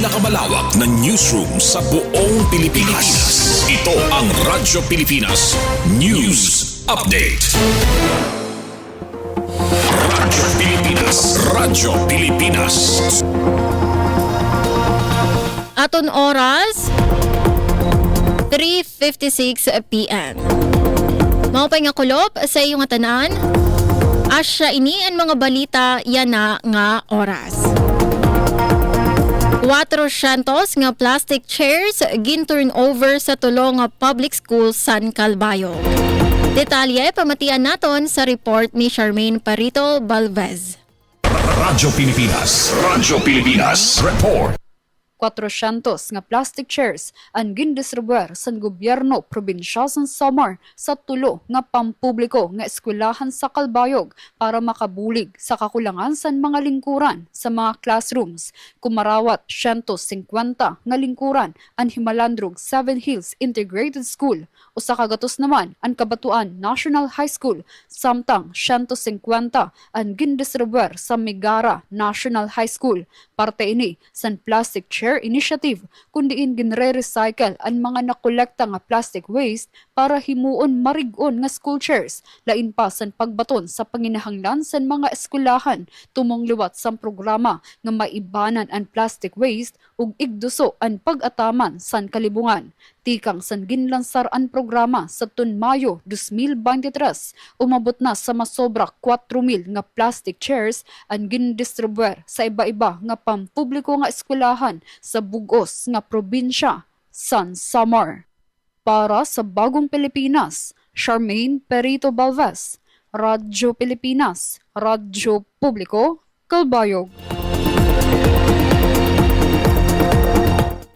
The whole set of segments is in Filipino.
Pinakamalawak na newsroom sa buong Pilipinas. Ito ang Radyo Pilipinas News Update. Radyo Pilipinas. Radyo Pilipinas. Aton oras 3:56 p.m. Maupay nga kulop sa iyong tanan. Asya ini ang mga balita yana nga oras. 400 nga plastic chairs gin-turn over sa tulo nga public school San Calbayog. Detalye pamatian naton sa report ni Charmaine Parito Balvez. Radyo Pilipinas. Radyo Pilipinas. Report. 400 nga plastic chairs ang gindistribuer sa gobyerno probinsya sa Samar sa tulo nga pampubliko nga eskwelahan sa Calbayog para makabulig sa kakulangan sa mga lingkuran sa mga classrooms. Kumarawat 150 nga lingkuran ang Himalandrog Seven Hills Integrated School o sa kagatos naman ang Kabatuan National High School samtang 150 ang gindistribuer sa Migara National High School. Parte ini sa plastic chair initiative kundiin ginre-recycle ang mga nakolekta nga plastic waste para himuon marigon nga school chairs. Lain pa sa pagbaton sa panginahanglan sa mga eskwelahan tumong liwat sa programa nga maibanan ang plastic waste ug igduso ang pag-ataman sa kalibungan. Tikang san ginlansar ang programa sa tun Mayo 2023, umabot na sa masobra 4,000 nga plastic chairs ang gindistribuer sa iba-iba nga pampubliko nga eskwelahan sa bugos nga probinsya San Samar. Para sa Bagong Pilipinas, Charmaine Parito Balvez, Radyo Pilipinas, Radyo Publiko, Calbayog.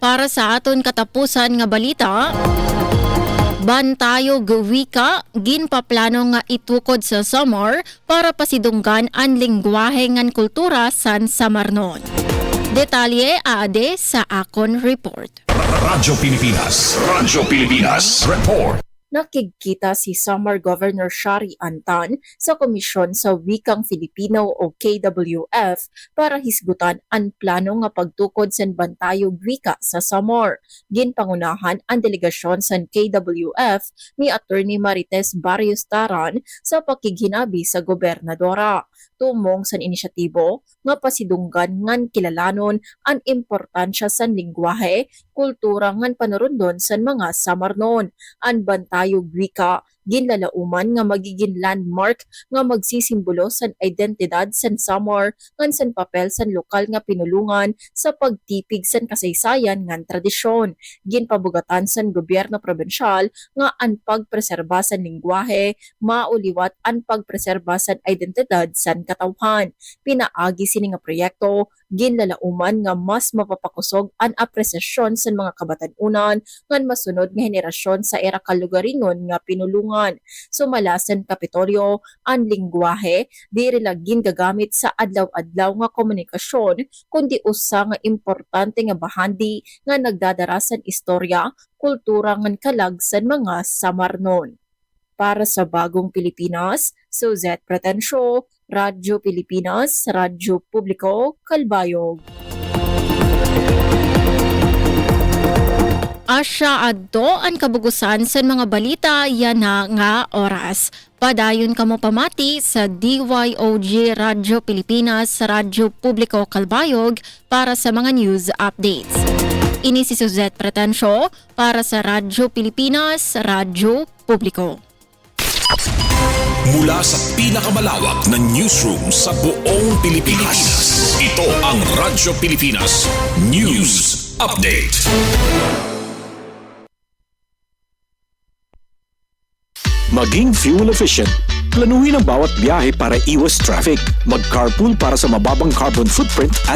Para sa aton katapusan nga balita, Bantayog wika ginpaplano nga itukod sa Samar para pasidunggan ang lengguwahe ngan kultura san Samarnon. Detalye aade sa akon report. Radyo Pilipinas. Radyo Pilipinas. Report. Nakikita si Samar Governor Shari Antan sa Komisyon sa Wikang Filipino o KWF para hisgutan ang plano nga pagtukod sa bantayog wika sa Samar. Ginpangunahan ang delegasyon sa KWF ni Attorney Marites Barrios Taran sa pakighinabi sa gobernadora. Tumong sa inisyatibo nga pasidunggan ngan kilalanon ang importansya sa lingwahe, kultura ngan panurundon sa mga Samarnon. Ang bantayog wika ginlalauman nga magiging landmark nga magsisimbolo sa identidad sa Samar ngan sa papel sa lokal nga pinulungan sa pagtipig sa kasaysayan ngan tradisyon. Ginpabugatan sa gobyerno probensyal nga ang pagpreserba sa lingwahe mauliwat ang pagpreserba sa identidad sa katawhan. Pinaagi sini nga proyekto ginlalauman nga mas mapapakusog ang apresasyon sa mga kabatan-unan ngan masunod nga henerasyon sa era kalugarinon nga pinulungan. Sumalasan Kapitolyo ang lingwahe diri lang gagamit sa adlaw-adlaw nga komunikasyon kundi usa nga importante nga bahandi nga nagdadarasan istorya, kultura ngan kalag sa mga Samarnon. Para sa Bagong Pilipinas, Suzette Pretensio, Radyo Pilipinas, Radyo Publiko, Calbayog. Asya adto ang kabugusan sa mga balita yana nga oras. Padayon kamo pamati sa DYOG Radyo Pilipinas, Radyo Publiko Calbayog para sa mga news updates. Ini si Suzette Pretensio para sa Radyo Pilipinas, Radyo Publiko. Mula sa pinakamalawak na newsroom sa buong Pilipinas. Ito ang Radyo Pilipinas News Update. Maging fuel efficient. Planuhin ang bawat biyahe para iwas traffic. Mag-carpool para sa mababang carbon footprint at